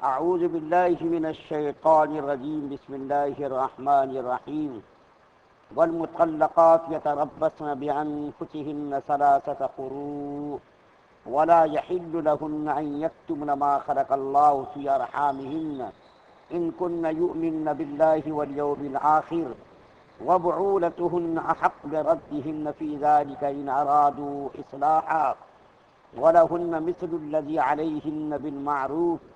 اعوذ باللہ من الشیطان الرجیم بسم اللہ الرحمن الرحیم والمطلقات يتربصن بأنفسهن ثلاثة قروء ولا يحل لهن أن يكتمن ما خلق الله في أرحامهن إن كن يؤمن بالله واليوم الآخر وبعولتهن أحق بردهن في ذلك إن أرادوا إصلاحا ولهن مثل الذي عليهن بالمعروف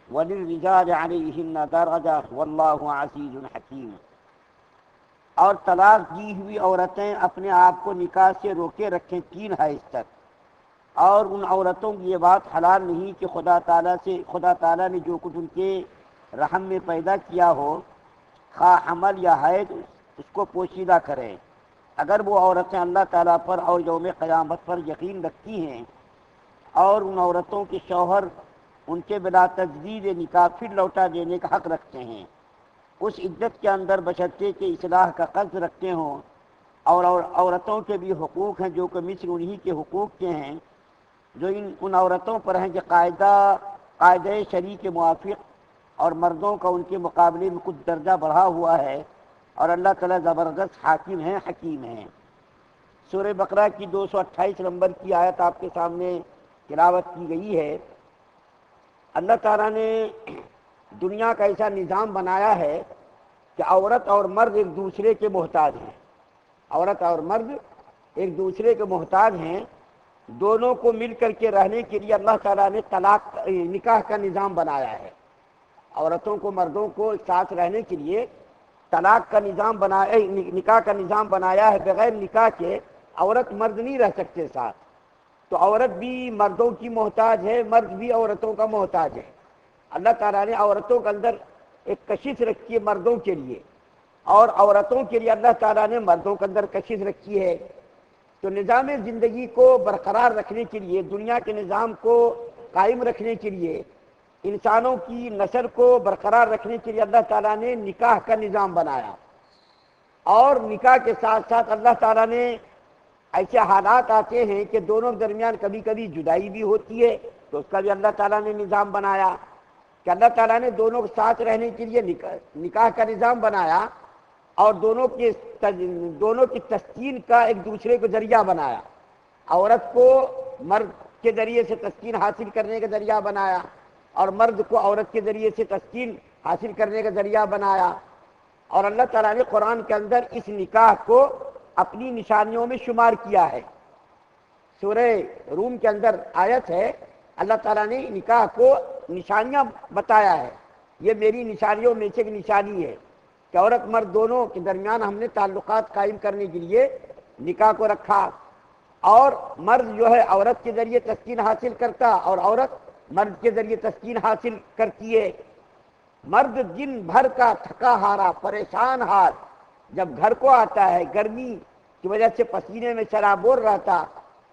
وللرجال علیہن درجہ واللہ عزیز حکیم۔ اور طلاق دی ہوئی عورتیں اپنے آپ کو نکاح سے روکے رکھیں 3 حیض تک، اور ان عورتوں کی یہ بات حلال نہیں کہ خدا تعالیٰ نے جو کچھ ان کے رحم میں پیدا کیا ہو، خواہ حمل یا حیض، اس کو پوشیدہ کریں۔ اگر وہ عورتیں اللہ تعالیٰ پر اور یوم قیامت پر یقین رکھتی ہیں، اور ان عورتوں کے شوہر ان کے بلا تجدید نکاح پھر لوٹا دینے کا حق رکھتے ہیں، اس عدت کے اندر بشرطے کہ اصلاح کا قصد رکھتے ہوں، اور عورتوں کے بھی حقوق ہیں جو کہ مثل انہی کے حقوق کے ہیں جو ان عورتوں پر ہیں کہ قاعدہ شرع کے موافق اور مردوں کا ان کے مقابلے میں کچھ درجہ بڑھا ہوا ہے، اور اللہ تعالیٰ زبردست حاکم ہیں، حکیم ہیں۔ سورہ بقرہ کی 228 نمبر کی آیت آپ کے سامنے تلاوت کی گئی ہے۔ اللہ تعالیٰ نے دنیا کا ایسا نظام بنایا ہے کہ عورت اور مرد ایک دوسرے کے محتاج ہیں، عورت اور مرد ایک دوسرے کے محتاج ہیں۔ دونوں کو مل کر کے رہنے کے لیے اللہ تعالیٰ نے نکاح کا نظام بنایا ہے۔ عورتوں کو مردوں کو ساتھ رہنے کے لیے نکاح کا نظام بنایا ہے۔ بغیر نکاح کے عورت مرد نہیں رہ سکتے ساتھ، تو عورت بھی مردوں کی محتاج ہے، مرد بھی عورتوں کا محتاج ہے۔ اللہ تعالیٰ نے عورتوں کے اندر ایک کشش رکھی ہے مردوں کے لیے، اور عورتوں کے لیے اللہ تعالیٰ نے مردوں کے اندر کشش رکھی ہے۔ تو نظام زندگی کو برقرار رکھنے کے لیے، دنیا کے نظام کو قائم رکھنے کے لیے، انسانوں کی نسل کو برقرار رکھنے کے لیے اللہ تعالیٰ نے نکاح کا نظام بنایا، اور نکاح کے ساتھ ساتھ اللہ تعالیٰ نے ایسے حالات آتے ہیں کہ دونوں کے درمیان کبھی کبھی جدائی بھی ہوتی ہے، تو اس کا بھی اللہ تعالیٰ نے نظام بنایا کہ اللہ تعالیٰ نے دونوں کے ساتھ رہنے کے لیے نکاح کا نظام بنایا، اور دونوں کی تسکین کا ایک دوسرے کو ذریعہ بنایا۔ عورت کو مرد کے ذریعے سے تسکین حاصل کرنے کا ذریعہ بنایا، اور مرد کو عورت کے ذریعے سے تسکین حاصل کرنے کا ذریعہ بنایا۔ اور اللہ تعالیٰ نے قرآن کے اندر اس نکاح کو اپنی نشانیوں میں شمار کیا ہے۔ سورہ روم کے اندر آیت ہے، اللہ تعالیٰ نے نکاح کو نشانیاں بتایا ہے۔ یہ میری نشانیوں میں سے ایک نشانی ہے کہ عورت مرد دونوں کے درمیان ہم نے تعلقات قائم کرنے کے لیے نکاح کو رکھا، اور مرد جو ہے عورت کے ذریعے تسکین حاصل کرتا، اور عورت مرد کے ذریعے تسکین حاصل کرتی ہے۔ مرد دن بھر کا تھکا ہارا پریشان حال جب گھر کو آتا ہے، گرمی کی وجہ سے پسینے میں سرابور رہتا،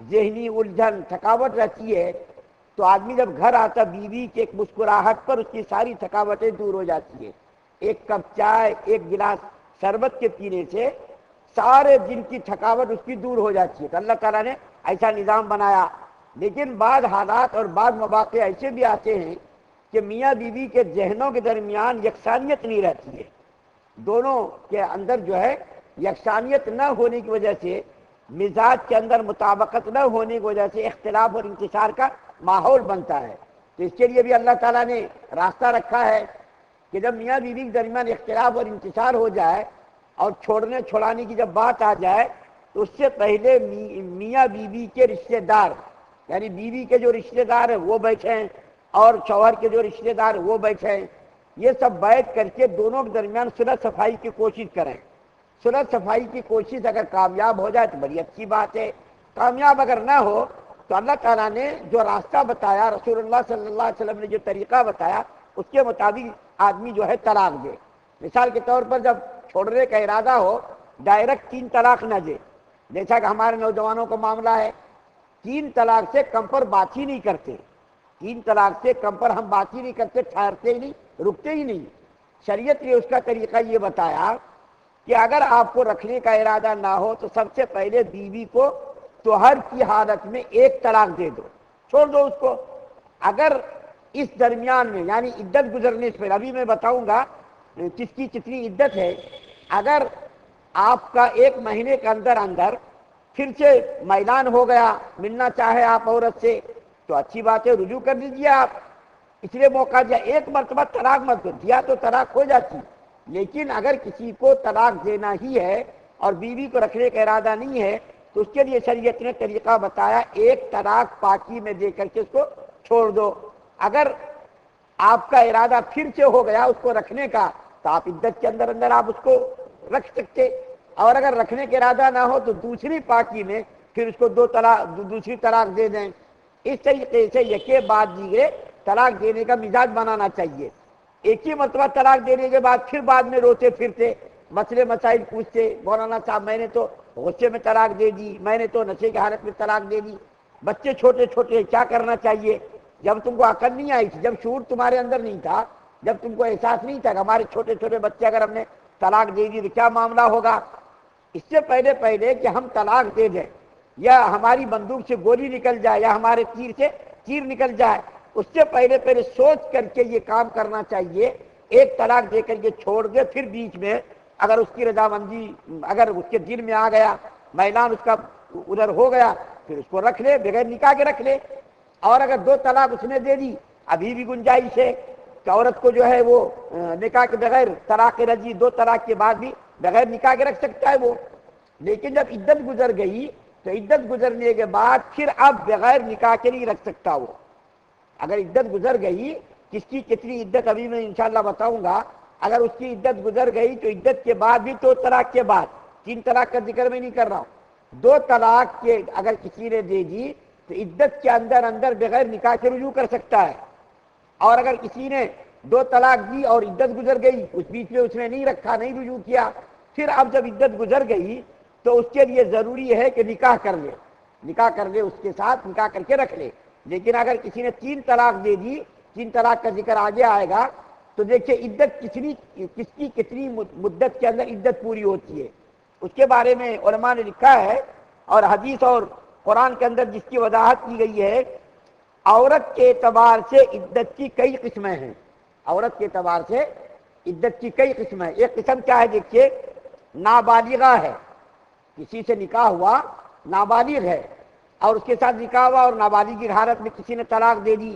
ذہنی الجھن تھکاوٹ رہتی ہے، تو آدمی جب گھر آتا بیوی کے ایک مسکراہٹ پر اس کی ساری تھکاوٹیں دور ہو جاتی ہے۔ ایک کپ چائے، ایک گلاس شربت کے پینے سے سارے دن کی تھکاوٹ اس کی دور ہو جاتی ہے۔ تو اللہ تعالیٰ نے ایسا نظام بنایا۔ لیکن بعض حالات اور بعض مواقع ایسے بھی آتے ہیں کہ میاں بیوی کے ذہنوں کے درمیان یکسانیت نہیں رہتی ہے، دونوں کے اندر جو ہے یکسانیت نہ ہونے کی وجہ سے، مزاج کے اندر مطابقت نہ ہونے کی وجہ سے اختلاف اور انتشار کا ماحول بنتا ہے۔ تو اس کے لیے بھی اللہ تعالیٰ نے راستہ رکھا ہے کہ جب میاں بیوی کے درمیان اختلاف اور انتشار ہو جائے، اور چھوڑنے چھڑانے کی جب بات آ جائے، تو اس سے پہلے میاں بیوی کے رشتہ دار، یعنی بیوی کے جو رشتہ دار ہیں وہ بیٹھیں، اور شوہر کے جو رشتہ دار وہ بیٹھیں، یہ سب بیٹھ کر کے دونوں کے درمیان صلح صفائی کی کوشش کریں۔ صلح صفائی کی کوشش اگر کامیاب ہو جائے تو بڑی اچھی بات ہے، کامیاب اگر نہ ہو تو اللہ تعالیٰ نے جو راستہ بتایا، رسول اللہ صلی اللہ علیہ وسلم نے جو طریقہ بتایا، اس کے مطابق آدمی جو ہے طلاق دے۔ مثال کے طور پر جب چھوڑنے کا ارادہ ہو، ڈائریکٹ 3 طلاق نہ دے، جیسا کہ ہمارے نوجوانوں کا معاملہ ہے۔ 3 طلاق سے کم پر بات ہی نہیں کرتے، 3 طلاق سے کم پر ہم بات ہی نہیں کرتے، ٹھہرتے ہی نہیں، رکتے ہی نہیں۔ شریعت نے اس کا طریقہ یہ بتایا کہ اگر آپ کو رکھنے کا ارادہ نہ ہو تو سب سے پہلے بیوی کو طہر کی حالت میں 1 طلاق دے دو، چھوڑ دو اس کو۔ اگر اس درمیان میں یعنی عدت گزرنے سے پہلے، ابھی میں بتاؤں گا کس کی کتنی عدت ہے. اگر آپ کا 1 مہینے کے اندر اندر پھر سے میدان ہو گیا، ملنا چاہے آپ عورت سے تو اچھی بات ہے، رجوع کر دیجیے آپ. اس لیے موقع دیا، 1 مرتبہ طلاق مت دیا تو طلاق ہو جاتی. لیکن اگر کسی کو طلاق دینا ہی ہے اور بیوی کو رکھنے کا ارادہ نہیں ہے تو اس کے لیے شریعت نے طریقہ بتایا، 1 طلاق پاکی میں دے کر کے اس کو چھوڑ دو. اگر آپ کا ارادہ پھر سے ہو گیا اس کو رکھنے کا تو آپ عدت کے اندر اندر آپ اس کو رکھ سکتے، اور اگر رکھنے کا ارادہ نہ ہو تو دوسری پاکی میں پھر اس کو دوسری طلاق دے دیں. اس طریقے سے یکے بعد دیگرے طلاق دینے کا مزاج بنانا چاہیے. ایک ہی مرتبہ طلاق دینے کے بعد پھر بعد میں روتے پھرتے، مسئلے مسائل پوچھتے، مولانا صاحب میں نے تو غصے میں طلاق دے دی، میں نے تو نشے کی حالت میں طلاق دے دی. بچے چھوٹے چھوٹے، کیا کرنا چاہیے؟ جب تم کو عقل نہیں آئی تھی، جب شعور تمہارے اندر نہیں تھا، جب تم کو احساس نہیں تھا کہ ہمارے چھوٹے چھوٹے بچے اگر ہم نے طلاق دے دی تو کیا معاملہ ہوگا، اس سے پہلے کہ ہم طلاق دے دیں یا ہماری بندوق سے گولی نکل جائے یا ہمارے تیر سے تیر نکل جائے، اس سے پہلے سوچ کر کے یہ کام کرنا چاہیے. 1 طلاق دے کر کے چھوڑ دے، پھر بیچ میں اگر اس کی رضامندی اگر اس کے دل میں آ گیا، میدان اس کا ادھر ہو گیا، پھر اس کو رکھ لے، بغیر نکاح کے رکھ لے. اور اگر 2 طلاق اس نے دے دی، ابھی بھی گنجائش ہے کہ عورت کو جو ہے وہ نکاح کے بغیر طلاق رجعی 2 طلاق کے بعد بھی بغیر نکاح کے رکھ سکتا ہے وہ. لیکن جب عدت گزر گئی تو عدت گزرنے کے بعد پھر اب بغیر نکاح کے نہیں رکھ سکتا وہ. اگر عدت گزر گئی، کس کی کتنی عدت ابھی میں انشاءاللہ بتاؤں گا، اگر اس کی عدت گزر گئی تو عدت کے بعد بھی 2 طلاق کے بعد، 3 طلاق کا ذکر میں نہیں کر رہا ہوں، 2 طلاق کے اگر کسی نے دے دی تو عدت کے اندر اندر بغیر نکاح کے رجوع کر سکتا ہے. اور اگر کسی نے 2 طلاق دی اور عدت گزر گئی، اس بیچ میں اس نے نہیں رکھا، نہیں رجوع کیا، پھر اب جب عدت گزر گئی تو اس کے لیے ضروری ہے کہ نکاح کر لے، نکاح کر لے، اس کے ساتھ نکاح کر کے رکھ لے. لیکن اگر کسی نے 3 طلاق دے دی، 3 طلاق کا ذکر آگے آئے گا، تو دیکھیے عدت کس کی کتنی مدت کے اندر عدت پوری ہوتی ہے، اس کے بارے میں علماء نے لکھا ہے. اور حدیث اور قرآن کے اندر جس کی وضاحت کی گئی ہے، عورت کے اعتبار سے عدت کی کئی قسمیں ہیں. عورت کے اعتبار سے عدت کی کئی قسمیں ہیں. ایک قسم کیا ہے دیکھیے، نابالغہ ہے، کسی سے نکاح ہوا، نابالغ ہے اور اس کے ساتھ نکاح ہوا اور نابالغ کی حالت میں کسی نے طلاق دے دی.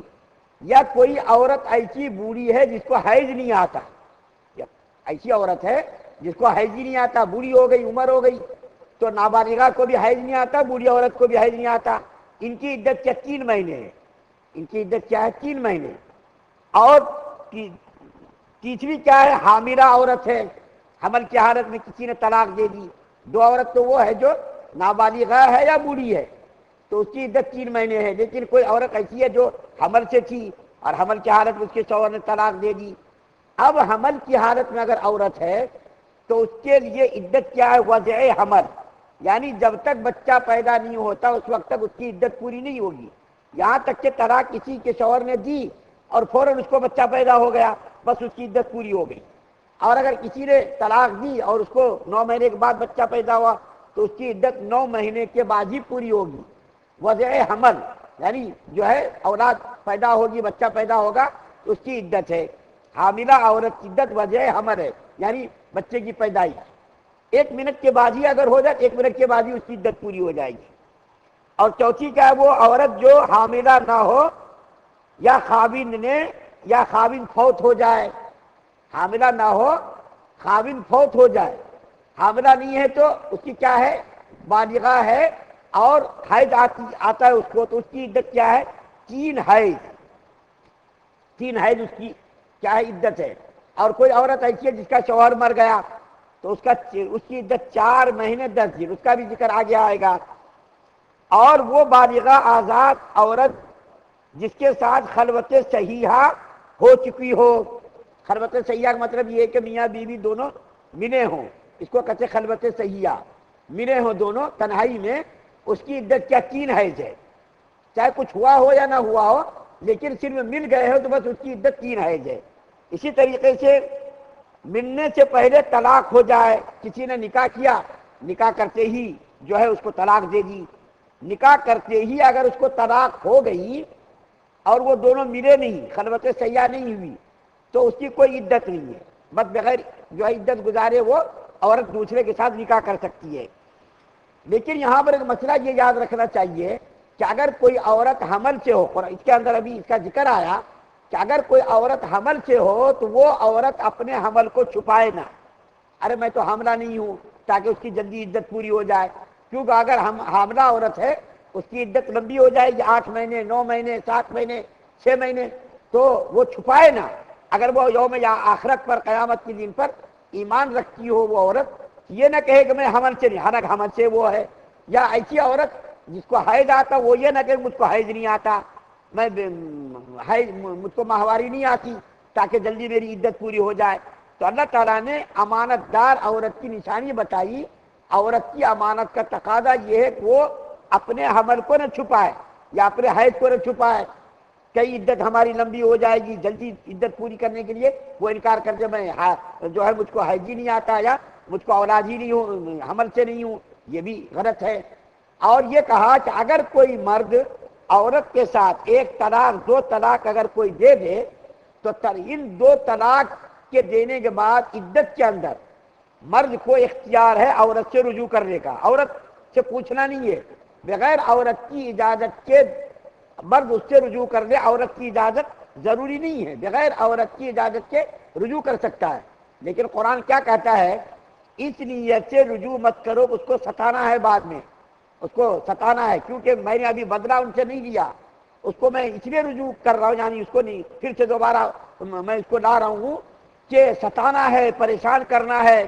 یا کوئی عورت ایسی بوڑھی ہے جس کو حیض نہیں آتا، ایسی عورت ہے جس کو حیض ہی نہیں آتا، بوڑھی ہو گئی، عمر ہو گئی، تو نابالغہ کو بھی حیض نہیں آتا، بوڑھی عورت کو بھی حیض نہیں آتا. ان کی عدت کیا 3 مہینے ہے، ان کی عدت کیا ہے 3 مہینے. اور تیسری کیا ہے، حاملہ عورت ہے، حمل کی حالت میں کسی نے طلاق دے دی. 2 عورت تو وہ ہے جو نابالغہ ہے یا بوڑھی ہے، تو اس کی عدت 3 مہینے ہے. لیکن کوئی عورت ایسی ہے جو حمل سے تھی اور حمل کی حالت میں اس کے شوہر نے طلاق دے دی. اب حمل کی حالت میں اگر عورت ہے تو اس کے لیے عدت کیا ہے، وضع حمل، یعنی جب تک بچہ پیدا نہیں ہوتا اس وقت تک اس کی عدت پوری نہیں ہوگی. یہاں تک کہ طلاق کسی کے شوہر نے دی اور فوراً اس کو بچہ پیدا ہو گیا، بس اس کی عدت پوری ہو گئی. اور اگر کسی نے طلاق دی اور اس کو 9 مہینے کے بعد بچہ پیدا ہوا تو اس کی عدت 9 مہینے کے بعد ہی پوری ہوگی. وضع حمل یعنی جو ہے اولاد پیدا ہوگی، بچہ پیدا ہوگا تو اس کی عدت ہے. حاملہ عورت کی عدت وضع حمل ہے، یعنی بچے کی پیدائش 1 منٹ کے بعد ہی اگر ہو جائے 1 منٹ کے بعد ہی اس کی عدت پوری ہو جائے گی. اور چوتھی کیا ہے، وہ عورت جو حاملہ نہ ہو یا خاوند فوت ہو جائے، حاملہ نہ ہو خاوند فوت ہو جائے. حاملہ نہیں ہے تو اس کی کیا ہے، بالغہ ہے اور حیض آتا ہے اس کو، تو اس کی عدت کیا ہے 3 حیض. 3 حیض اس کی کیا ہے عدت ہے. اور کوئی عورت ایسی ہے جس کا شوہر مر گیا تو اس کی عدت 4 مہینے 10 دن، اس کا بھی ذکر آگے آئے گا. اور وہ بالغہ آزاد عورت جس کے ساتھ خلوت صحیحہ ہو چکی ہو. خلوت صحیحہ کا مطلب یہ ہے کہ میاں بیوی دونوں ملے ہوں، اس کو کہتے خلوت صحیحہ، ملے ہوں دونوں تنہائی میں. اس کی عدت کیا 3 حیض ہے، چاہے کچھ ہوا ہو یا نہ ہوا ہو، لیکن صرف مل گئے ہو تو بس اس کی عدت 3 حیض ہے. اسی طریقے سے ملنے سے پہلے طلاق ہو جائے، کسی نے نکاح کیا، نکاح کرتے ہی جو ہے اس کو طلاق دے دی، نکاح کرتے ہی اگر اس کو طلاق ہو گئی اور وہ دونوں ملے نہیں، خلوت سیاح نہیں ہوئی، تو اس کی کوئی عدت نہیں ہے، بس بغیر جو ہے عدت گزارے وہ عورت دوسرے کے ساتھ نکاح کر سکتی ہے۔ لیکن یہاں پر ایک مسئلہ یہ یاد رکھنا چاہیے کہ اگر کوئی عورت حمل سے ہو، اور اس کے اندر ابھی اس کا ذکر آیا کہ اگر کوئی عورت حمل سے ہو تو وہ عورت اپنے حمل کو چھپائے نہ، ارے میں تو حاملہ نہیں ہوں، تاکہ اس کی جلدی عدت پوری ہو جائے، کیونکہ اگر حاملہ عورت ہے اس کی عدت لمبی ہو جائے گی، 8 مہینے 9 مہینے 7 مہینے 6 مہینے، تو وہ چھپائے نہ۔ اگر وہ یوم یا آخرت پر قیامت کے دن پر ایمان رکھتی ہو وہ عورت، یہ نہ کہے کہ میں حمل سے نہیں، حالانکہ حمل سے وہ ہے، یا ایسی عورت جس کو حیض آتا وہ یہ نہ کہ مجھ کو حیض نہیں آتا، مجھ کو ماہواری نہیں آتی، تاکہ جلدی میری عدت پوری ہو جائے۔ تو اللہ تعالیٰ نے امانت دار عورت کی نشانی بتائی، عورت کی امانت کا تقاضا یہ ہے کہ وہ اپنے حمل کو نہ چھپائے یا اپنے حیض کو نہ چھپائے، کئی عدت ہماری لمبی ہو جائے گی، جلدی عدت پوری کرنے کے لیے وہ انکار کرتے میں جو ہے مجھ کو حیض ہی نہیں آتا، یا مجھ کو اولاد ہی نہیں ہوں، حمل سے نہیں ہوں، یہ بھی غلط ہے۔ اور یہ کہا کہ اگر کوئی مرد عورت کے ساتھ 1 طلاق 2 طلاق اگر کوئی دے دے تو ان 2 طلاق کے دینے کے بعد عدت کے اندر مرد کو اختیار ہے عورت سے رجوع کرنے کا، عورت سے پوچھنا نہیں ہے، بغیر عورت کی اجازت کے مرد اس سے رجوع کر لے، عورت کی اجازت ضروری نہیں ہے، بغیر عورت کی اجازت کے رجوع کر سکتا ہے۔ لیکن قرآن کیا کہتا ہے؟ اس نیت سے رجوع مت کرو، اس کو ستانا ہے، بعد میں اس کو ستانا ہے، کیونکہ میں نے ابھی بدلہ ان سے نہیں لیا، اس کو میں اس لیے رجوع کر رہا ہوں، یعنی اس کو نہیں پھر سے دوبارہ میں اس کو لا رہا ہوں کہ ستانا ہے، پریشان کرنا ہے،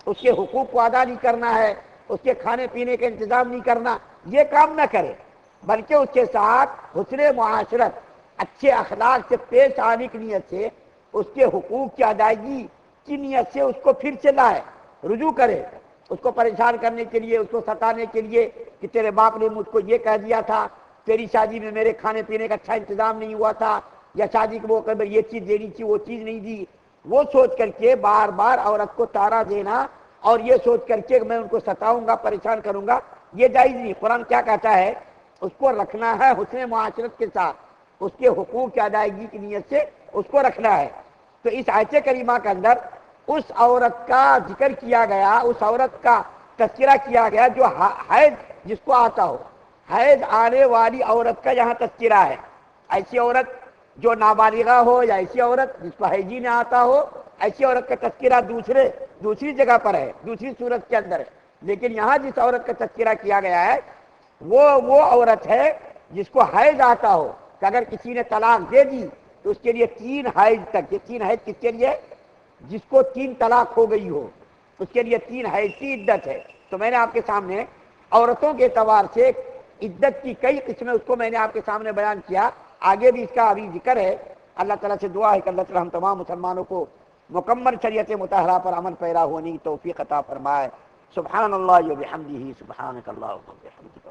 اس کے حقوق کو ادا نہیں کرنا ہے، اس کے کھانے پینے کا انتظام نہیں کرنا، یہ کام نہ کرے، بلکہ اس کے ساتھ حسن معاشرت، اچھے اخلاق سے پیش آنے کی نیت سے، اس کے حقوق کی ادائیگی کی نیت سے اس کو پھر سے لائے، رجوع کرے، اس کو پریشان کرنے کے لیے، اس کو ستانے کے لیے کہ تیرے باپ نے مجھ کو یہ کہہ دیا تھا، تیری شادی میں میرے کھانے پینے کا اچھا انتظام نہیں ہوا تھا، یا شادی کے موقع پر یہ چیز دینی تھی وہ چیز نہیں دی، وہ سوچ کر کے بار بار عورت کو تارا دینا اور یہ سوچ کر کے میں ان کو ستاؤں گا، پریشان کروں گا، یہ جائز نہیں۔ قرآن کیا کہتا ہے؟ اس کو رکھنا ہے حسن معاشرت کے ساتھ، اس کے حقوق کی ادائیگی کی نیت سے اس کو رکھنا ہے۔ تو اس آیت کریمہ کے اندر اس عورت کا ذکر کیا گیا، اس عورت کا تذکرہ کیا گیا جو حیض جس کو آتا ہو، حیض آنے والی عورت کا یہاں تذکرہ ہے۔ ایسی عورت جو نابالغہ ہو یا ایسی عورت جس کو حیض ہی نہ آتا ہو، ایسی عورت کا تذکرہ دوسری جگہ پر ہے، دوسری صورت کے اندر ہے، لیکن یہاں جس عورت کا تذکرہ کیا گیا ہے وہ عورت ہے جس کو حیض آتا ہو، کہ اگر کسی نے طلاق دے دی تو اس کے لیے 3 حیض تک، یہ 3 حیض کس کے لیے؟ جس کو 3 طلاق ہو گئی ہو اس کے لیے 3 حیض کی عدت ہے۔ تو میں نے آپ کے سامنے عورتوں کے اعتبار سے عدت کی کئی قسمیں اس کو میں نے آپ کے سامنے بیان کیا، آگے بھی اس کا ابھی ذکر ہے۔ اللہ تعالیٰ سے دعا ہے کہ اللہ تعالیٰ ہم تمام مسلمانوں کو مکمل شریعت مطہرہ پر عمل پیرا ہونے کی توفیق عطا فرمائے۔ سبحان اللہ و بحمدہ، سبحانک اللہم و بحمدک۔